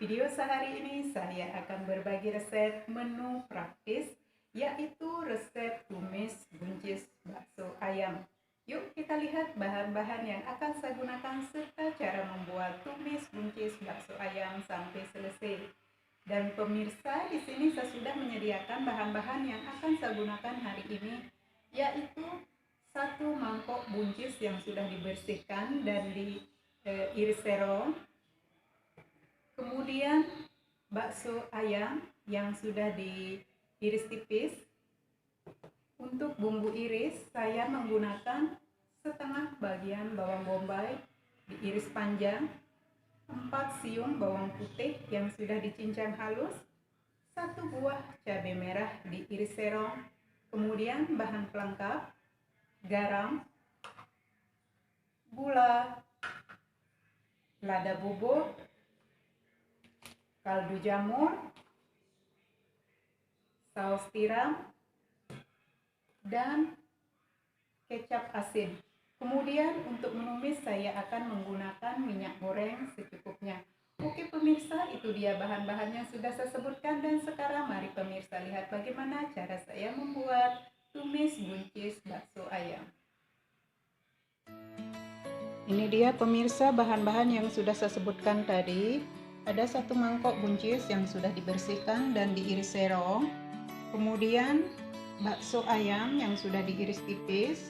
video sehari ini saya akan berbagi resep menu praktis, yaitu resep tumis buncis bakso ayam. Yuk kita lihat bahan-bahan yang akan saya gunakan serta cara membuat tumis buncis bakso ayam sampai selesai. Dan pemirsa, di sini saya sudah menyediakan bahan-bahan yang akan saya gunakan hari ini, yaitu 1 mangkok buncis yang sudah dibersihkan dan diiris serong. Kemudian bakso ayam yang sudah diiris tipis. Untuk bumbu iris saya menggunakan setengah bagian bawang bombay diiris panjang, 4 siung bawang putih yang sudah dicincang halus, 1 buah cabai merah diiris serong. Kemudian bahan pelengkap: garam, gula, lada bubuk, kaldu jamur, saus tiram, dan kecap asin. Kemudian untuk menumis saya akan menggunakan minyak goreng secukupnya. Oke pemirsa, itu dia bahan-bahan yang sudah saya sebutkan, dan sekarang mari pemirsa lihat bagaimana cara saya membuat tumis buncis bakso ayam. Ini dia pemirsa bahan-bahan yang sudah saya sebutkan tadi. Ada 1 mangkok buncis yang sudah dibersihkan dan diiris serong. Kemudian bakso ayam yang sudah diiris tipis.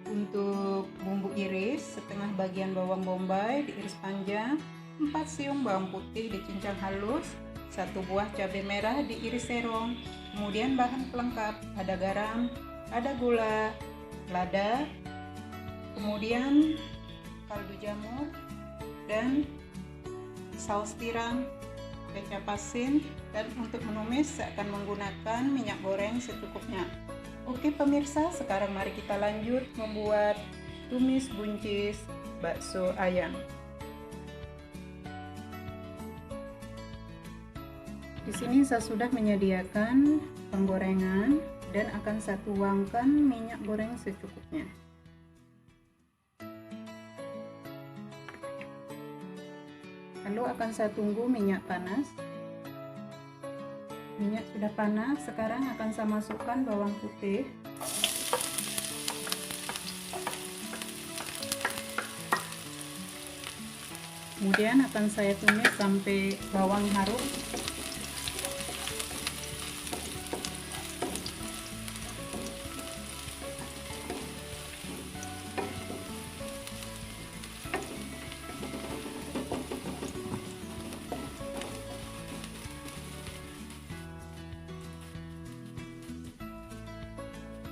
Untuk bumbu iris, setengah bagian bawang bombay diiris panjang, 4 siung bawang putih dicincang halus, 1 buah cabai merah diiris serong. Kemudian bahan pelengkap: ada garam, ada gula, lada, kemudian kaldu jamur, dan saus tiram, kecap asin. Dan untuk menumis saya akan menggunakan minyak goreng secukupnya. Oke pemirsa, sekarang mari kita lanjut membuat tumis buncis bakso ayam. Di sini saya sudah menyediakan penggorengan dan akan saya tuangkan minyak goreng secukupnya. Lalu akan saya tunggu minyak panas. Minyak sudah panas, sekarang akan saya masukkan bawang putih. Kemudian akan saya tumis sampai bawang harum.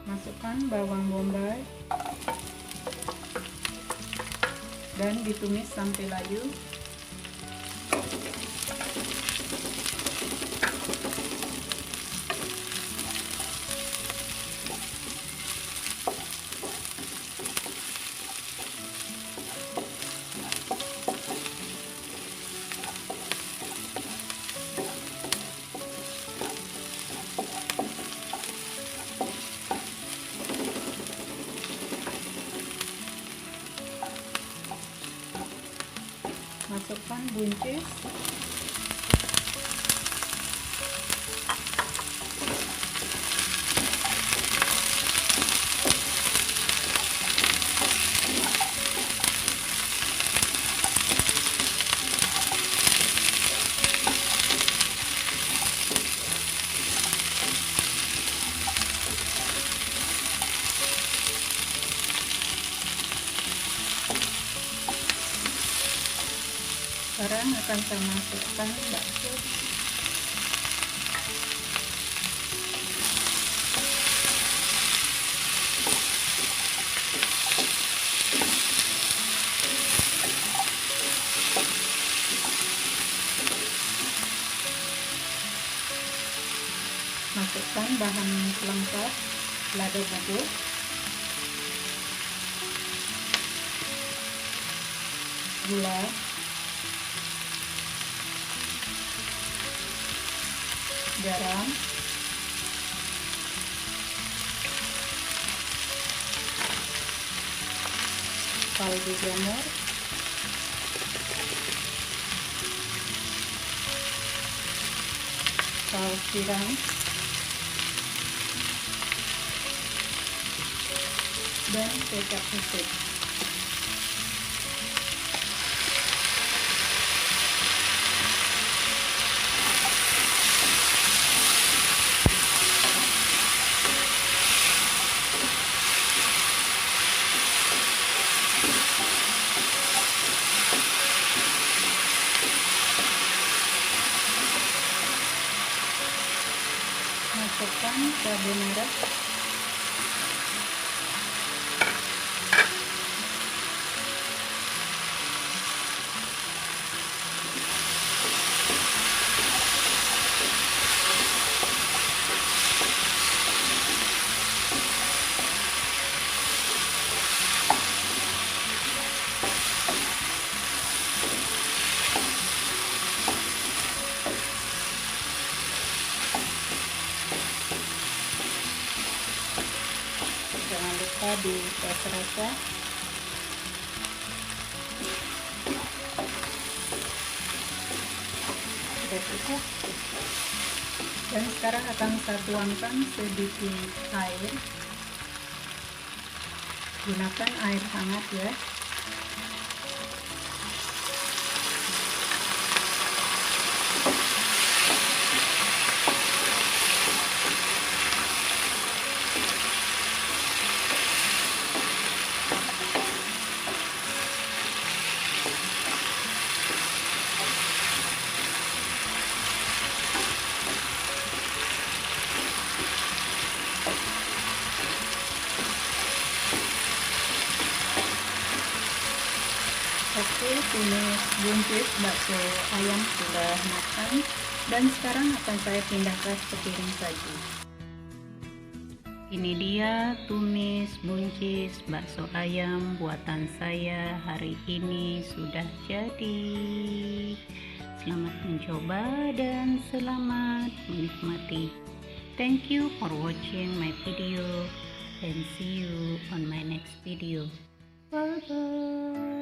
Masukkan bawang bombay dan ditumis sampai layu. Masukkan buncis, sekarang akan saya masukkan bakso. Masukkan bahan pelengkap: lada bubuk, gula, garam, kaldu jamur, saus tiram, dan kecap hijau. Masukkan cabai merah, jangan lupa di tes rasa. Sudah cukup. Dan sekarang akan saya tuangkan sedikit air. Gunakan air hangat ya. Oke, tumis buncis bakso ayam sudah matang dan sekarang akan saya pindahkan ke piring saji. Ini dia tumis buncis bakso ayam buatan saya hari ini sudah jadi. Selamat mencoba dan selamat menikmati. Thank you for watching my video and see you on my next video. Bye bye.